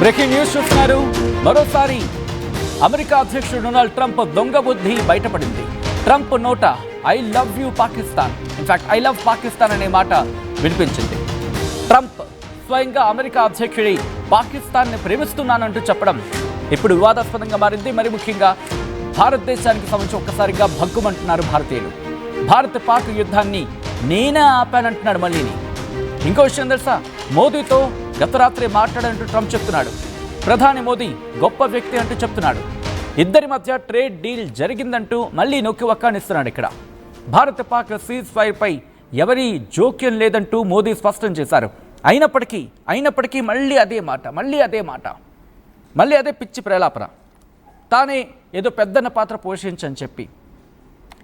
Breaking news చూస్తున్నారు. మరోసారి America అధ్యక్షుడు డొనాల్డ్ ట్రంప్ దొంగ బుద్ధి బయటపడింది. ట్రంప్ నోట I love you Pakistan, in fact I love Pakistan అనే మాట వినిపించింది. ట్రంప్ స్వయంగా అమెరికా అధ్యక్షుడి పాకిస్తాన్ని ప్రేమిస్తున్నానంటూ చెప్పడం ఇప్పుడు వివాదాస్పదంగా మారింది. మరి ముఖ్యంగా భారతదేశానికి సంబంధించి ఒక్కసారిగా భగ్గుమంటున్నారు భారతీయులు. భారత్ పాక్ యుద్ధాన్ని నేనే ఆపానంటున్నాడు. మళ్ళీని ఇంకో విషయం తెలుసా, మోదీతో గత రాత్రి మాట్లాడంటూ ట్రంప్ చెప్తున్నాడు. ప్రధాని మోదీ గొప్ప వ్యక్తి అంటూ చెప్తున్నాడు. ఇద్దరి మధ్య ట్రేడ్ డీల్ జరిగిందంటూ మళ్ళీ నొక్కి వక్కానిస్తున్నాడు. ఇక్కడ భారత్ పాక్ సీజ్ ఫైర్ పై ఎవరి జోక్యం లేదంటూ మోదీ స్పష్టం చేశారు. అయినప్పటికీ మళ్ళీ అదే పిచ్చి ప్రలాపన. తానే ఏదో పెద్దన్న పాత్ర పోషించని చెప్పి,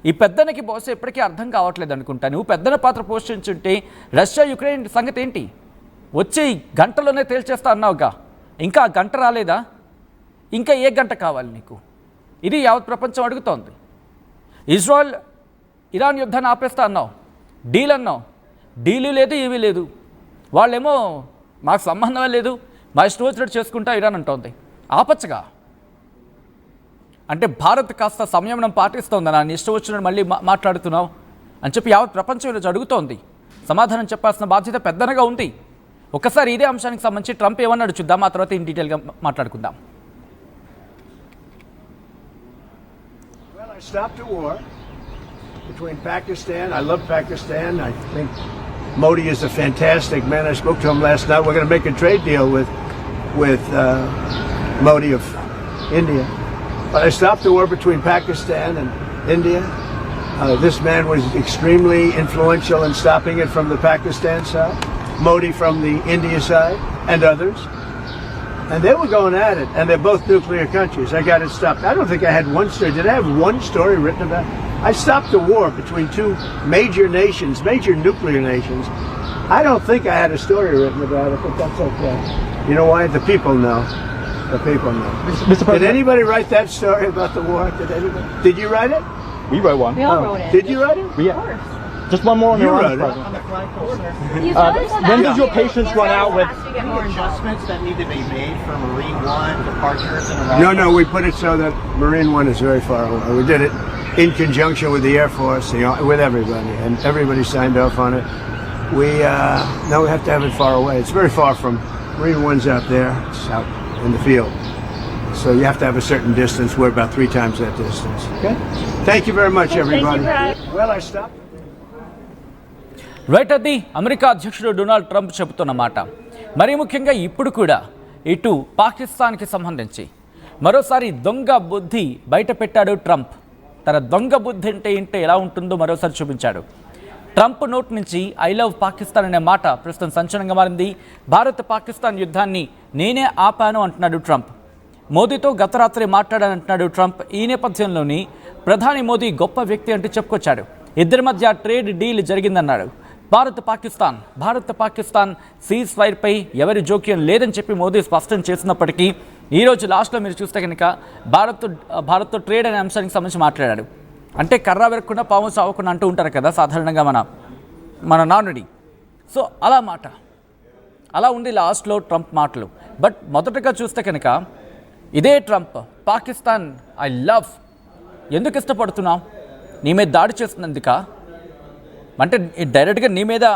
ఈ పెద్దనకి బహుశా ఎప్పటికీ అర్థం కావట్లేదు అనుకుంటా. నువ్వు పెద్దన పాత్ర పోషించుంటే రష్యా యుక్రెయిన్ సంగతి ఏంటి? వచ్చి గంటలోనే తేల్చేస్తా అన్నావుగా, ఇంకా ఆ గంట రాలేదా? ఇంకా ఏ గంట కావాలి నీకు? ఇది యావత్ ప్రపంచం అడుగుతోంది. ఇజ్రాయెల్ ఇరాన్ యుద్ధాన్ని ఆపేస్తా అన్నావు, డీల్ అన్నావు, డీలు లేదు ఏమీ లేదు. వాళ్ళేమో మాకు సంబంధమే లేదు, మా ఇష్టం వచ్చినట్టు చేసుకుంటా ఇరాన్ అంటోంది. ఆపచ్చగా అంటే భారత్ కాస్త సంయమనం పాటిస్తోంది, నా ఇష్టం వచ్చినట్టు మళ్ళీ మాట్లాడుతున్నావు అని చెప్పి యావత్ ప్రపంచం ఈరోజు అడుగుతోంది. సమాధానం చెప్పాల్సిన బాధ్యత పెద్దనగా ఉంది. ఒకసారి ఇదే అంశానికి సంబంధించి ట్రంప్ ఏమన్నాడు చూద్దాం, ఆ తర్వాత ఇన్ డీటెయిల్గా మాట్లాడుకుందాం. Well, I stopped a war between Pakistan. I love Pakistan. I think Modi is a fantastic man. I spoke to him last night. We're going to make a trade deal with Modi of India. But I stopped the war between Pakistan and India. This man was extremely influential in stopping it from the Pakistan side, Modi from the India side, and others. And they were going at it, and they're both nuclear countries. I got it stopped. I don't think I had one story. Did I have one story written about it? I stopped the war between two major nations, major nuclear nations. I don't think I had a story written about it, but that's okay. You know why? The people know. The people know. Mr. President, did anybody write that story about the war? Did anybody? Did you write it? we wrote one. We all wrote it. Did you write it? Just one more on You your wrote own, it. President. When does your patience run out with adjustments that need to be made for Marine One departures and arrivals? No, we put it so that Marine One is very far away. We did it in conjunction with the Air Force, you know, with everybody, and everybody signed off on it. Now we have to have it far away. It's very far from Marine One's out there. It's out in the field. So you have to have a certain distance. We're about 3 times that distance. Okay? Thank you very much, everybody. Well, I stopped. Right, అది America అధ్యక్షుడు Donald Trump చెబుతున్న మాట. మరీ ముఖ్యంగా ఇప్పుడు కూడా ఇటు పాకిస్తాన్కి సంబంధించి మరోసారి దొంగ బుద్ధి బయట పెట్టాడు ట్రంప్. తన దొంగ బుద్ధి అంటే ఏంటో ఎలా ఉంటుందో మరోసారి చూపించాడు. ట్రంప్ నోట్ నుంచి ఐ లవ్ పాకిస్తాన్ అనే మాట ప్రస్తుతం సంచలనంగా మారింది. భారత్ పాకిస్తాన్ యుద్ధాన్ని నేనే ఆపాను అంటున్నాడు ట్రంప్. మోదీతో గత రాత్రి మాట్లాడానంటున్నాడు ట్రంప్. ఈ నేపథ్యంలోని ప్రధాని మోదీ గొప్ప వ్యక్తి అంటూ చెప్పుకొచ్చాడు. ఇద్దరి మధ్య ట్రేడ్ డీల్ జరిగిందన్నాడు. భారత్ పాకిస్తాన్ సీజ్ ఫైర్ పై ఎవరి జోక్యం లేదని చెప్పి మోదీ స్పష్టం చేసినప్పటికీ ఈరోజు లాస్ట్లో మీరు చూస్తే కనుక భారత్తో ట్రేడ్ అనే అంశానికి సంబంధించి మాట్లాడాడు. అంటే కర్ర వెరకుండా పాము చావకుండా అంటూ ఉంటారు కదా సాధారణంగా మన నానుడి. సో అలా ఉంది లాస్ట్లో ట్రంప్ మాటలు. బట్ మొదటగా చూస్తే కనుక ఇదే ట్రంప్ పాకిస్తాన్ ఐ లవ్, ఎందుకు ఇష్టపడుతున్నావు? నీ మీద దాడి చేస్తున్నందుక? అంటే డైరెక్ట్గా నీ మీద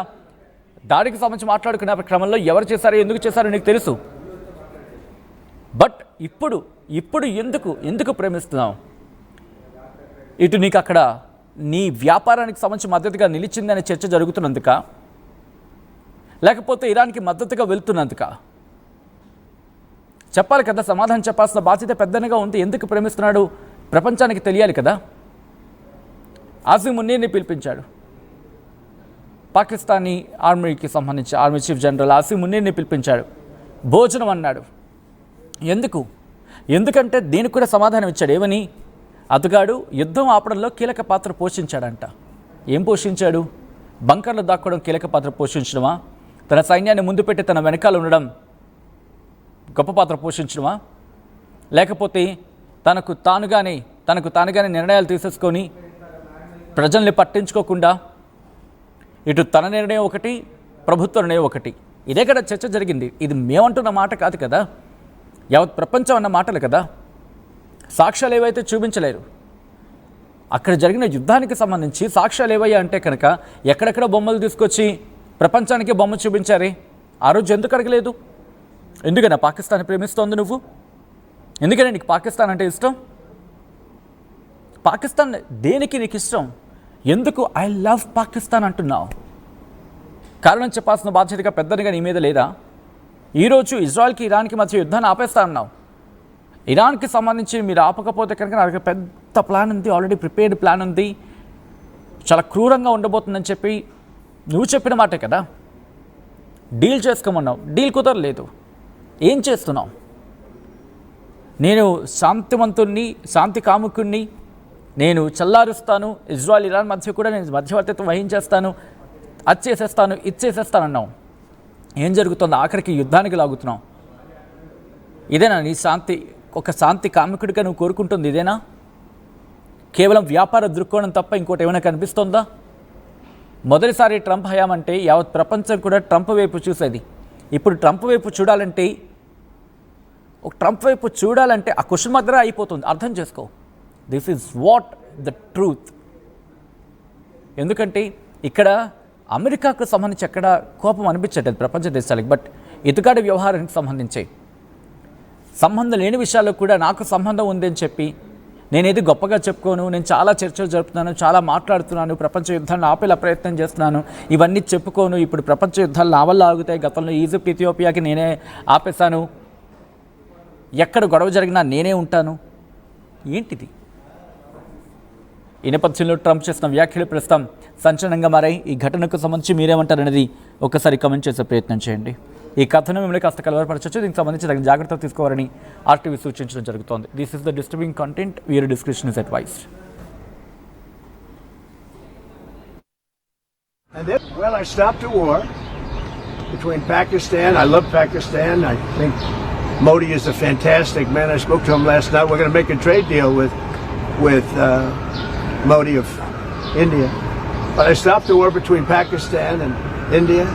దాడికి సంబంధించి మాట్లాడుకునే క్రమంలో ఎవరు చేశారో ఎందుకు చేశారో నీకు తెలుసు. బట్ ఇప్పుడు ఎందుకు ప్రేమిస్తున్నావు? ఇటు నీకు అక్కడ నీ వ్యాపారానికి సంబంధించి మద్దతుగా నిలిచిందనే చర్చ జరుగుతున్నందుక, లేకపోతే ఇరాన్కి మద్దతుగా వెళ్తున్నందుక? చెప్పాలి కదా, సమాధానం చెప్పాల్సిన బాధ్యత పెద్దనగా ఉంది. ఎందుకు ప్రేమిస్తున్నాడు ప్రపంచానికి తెలియాలి కదా. ఆసిమ్ మునీర్ని పిలిపించాడు. పాకిస్తానీ ఆర్మీకి సంబంధించి ఆర్మీ చీఫ్ జనరల్ ఆసిమ్ మునీర్ని పిలిపించాడు. భోజనం అన్నాడు. ఎందుకంటే దీనికి కూడా సమాధానం ఇచ్చాడు. ఏమని? అతగాడు యుద్ధం ఆపడంలో కీలక పాత్ర పోషించాడంట. ఏం పోషించాడు? బంకర్లు దాక్కోవడం కీలక పాత్ర పోషించడమా? తన సైన్యాన్ని ముందు పెట్టి తన వెనకాల ఉండడం గొప్ప పాత్ర పోషించడమా? లేకపోతే తనకు తానుగానే నిర్ణయాలు తీసేసుకొని ప్రజల్ని పట్టించుకోకుండా ఇటు తన నిర్ణయం ఒకటి, ప్రభుత్వ నిర్ణయం ఒకటి, ఇదే కదా చర్చ జరిగింది. ఇది మేమంటున్న మాట కాదు కదా. యావత్ ప్రపంచం అన్న మాటలు కదా. సాక్ష్యాలు ఏవైతే చూపించలేరు. అక్కడ జరిగిన యుద్ధానికి సంబంధించి సాక్ష్యాలు ఏవయ్యా అంటే కనుక ఎక్కడెక్కడ బొమ్మలు తీసుకొచ్చి ప్రపంచానికి బొమ్మ చూపించారే, ఆ రోజు ఎందుకు అడగలేదు? ఎందుకన్నా పాకిస్తాన్ ప్రేమిస్తోంది నువ్వు? ఎందుకనే నీకు పాకిస్తాన్ అంటే ఇష్టం? పాకిస్తాన్ దేనికి నీకు ఇష్టం? ఎందుకు ఐ లవ్ పాకిస్తాన్ అంటున్నావు? కారణం చెప్పాల్సిన బాధ్యతగా పెద్దదిగా నీ మీద లేదా? ఈరోజు ఇజ్రాయెల్కి ఇరాన్కి మధ్య యుద్ధాన్ని ఆపేస్తా అన్నావు. ఇరాన్కి సంబంధించి మీరు ఆపకపోతే కనుక నాకు పెద్ద ప్లాన్ ఉంది, ఆల్రెడీ ప్రిపేర్డ్ ప్లాన్ ఉంది, చాలా క్రూరంగా ఉండబోతుందని చెప్పి నువ్వు చెప్పిన మాటే కదా. డీల్ చేసుకోమన్నావు, డీల్ కుదరలేదు. ఏం చేస్తున్నావు? నేను శాంతివంతుణ్ణి, శాంతి కాముకుణ్ణి, నేను చల్లారుస్తాను, ఇజ్రాయెల్ ఇరాన్ మధ్య కూడా నేను మధ్యవర్తిత్వం వహించేస్తాను, అది చేసేస్తాను, ఇది చేసేస్తానన్నావు. ఏం జరుగుతుందో? ఆఖరికి యుద్ధానికి లాగుతున్నావు. ఇదేనా నీ శాంతి? ఒక శాంతి కాముకుడిగా నువ్వు కోరుకుంటుంది ఇదేనా? కేవలం వ్యాపార దృక్కోణం తప్ప ఇంకోటి ఏమైనా కనిపిస్తోందా? మొదటిసారి ట్రంప్ హయాం అంటే యావత్ ప్రపంచం కూడా ట్రంప్ వైపు చూసేది. ఇప్పుడు ట్రంప్ వైపు చూడాలంటే ఆ క్వశ్చన్ మాత్రమే అయిపోతుంది. అర్థం చేసుకో. This is what the truth. ఎందుకంటే ఇక్కడ అమెరికాకు సంబంధించి ఎక్కడ కోపం అనిపించట్లేదు ప్రపంచ దేశాలకు. బట్ ఇతగాడి వ్యవహారానికి సంబంధించి సంబంధం లేని విషయాల్లో కూడా నాకు సంబంధం ఉందని చెప్పి నేనేది గొప్పగా చెప్పుకోను, నేను చాలా చర్చలు జరుపుతున్నాను, చాలా మాట్లాడుతున్నాను, ప్రపంచ యుద్ధాలను ఆపేలా ప్రయత్నం చేస్తున్నాను, ఇవన్నీ చెప్పుకోను. ఇప్పుడు ప్రపంచ యుద్ధాలు నా వల్ల ఆగుతాయి. గతంలో ఈజిప్ట్, ఇథియోపియాకి నేనే ఆపేశాను, ఎక్కడ గొడవ జరిగినా నేనే ఉంటాను. ఏంటిది? ఈ నేపథ్యంలో ట్రంప్ చేసిన వ్యాఖ్యలు ప్రస్తుతం సంచలనంగా మారాయి. ఈ ఘటనకు సంబంధించి మీరేమంటారనేది ఒకసారి కమెంట్ చేసే ప్రయత్నం చేయండి. ఈ కథను మిమ్మల్ని కాస్త కలవరపరచవచ్చు. దీనికి సంబంధించి తగిన జాగ్రత్తలు తీసుకోవాలని ఆర్టీవీ సూచించడం జరుగుతోంది. This is the disturbing content. Viewer discretion is advised. And then, well, I stopped a war between Pakistan. I love Pakistan. I think Modi is a fantastic man. I spoke to him last night. We're going to make a trade deal with Modi of India. But I stopped the war between Pakistan and India.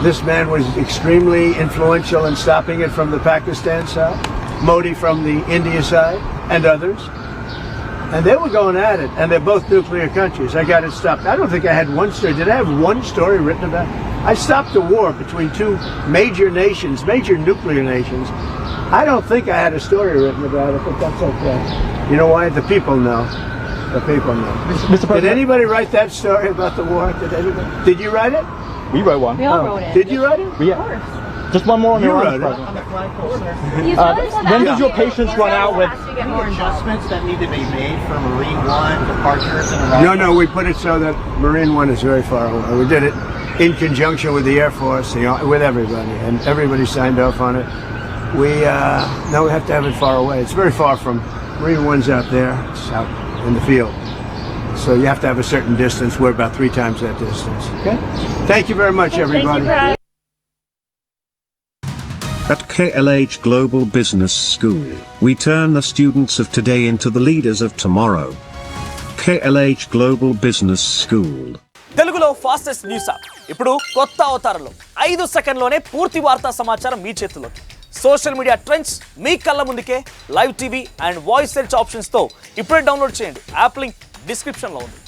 This man was extremely influential in stopping it from the Pakistan side, Modi from the India side, and others. And they were going at it, and they're both nuclear countries. I got it stopped. I don't think I had one story. Did I have one story written about it? I stopped the war between two major nations, major nuclear nations. I don't think I had a story written about it, but that's okay. You know why? The people know. The people know. Mr. President, Did anybody write that story about the war? Did anybody? Did you write it? we wrote one. We all wrote it. Did you write it? Just one more on You Iran, wrote it. President. On the flagpole, sir. You notice that when the does your patience run out with- has to get more involved. Adjustments that need to be made for Marine One departures and arrivals. No, we put it so that Marine One is very far away. We did it in conjunction with the Air Force, with everybody, and everybody signed off on it. Now we have to have it far away. It's very far from Marine One's out there. It's out in the field. So you have to have a certain distance. We're about 3 times that distance. Okay? Thank you very much, everybody. At KLH Global Business School, we turn the students of today into the leaders of tomorrow. KLH Global Business School. తెలుగులో fastest news app ఇప్పుడు కొత్త అవతారంలో 5 సెకండ్లోనే పూర్తి వార్తా సమాచారం మీ చేతుల్లోకి. Social media trends మీ కళ్ళ ముందుకే live TV and voice search ఆప్షన్స్తో ఇప్పుడే డౌన్లోడ్ చేయండి. యాప్ లింక్ డిస్క్రిప్షన్లో ఉంది.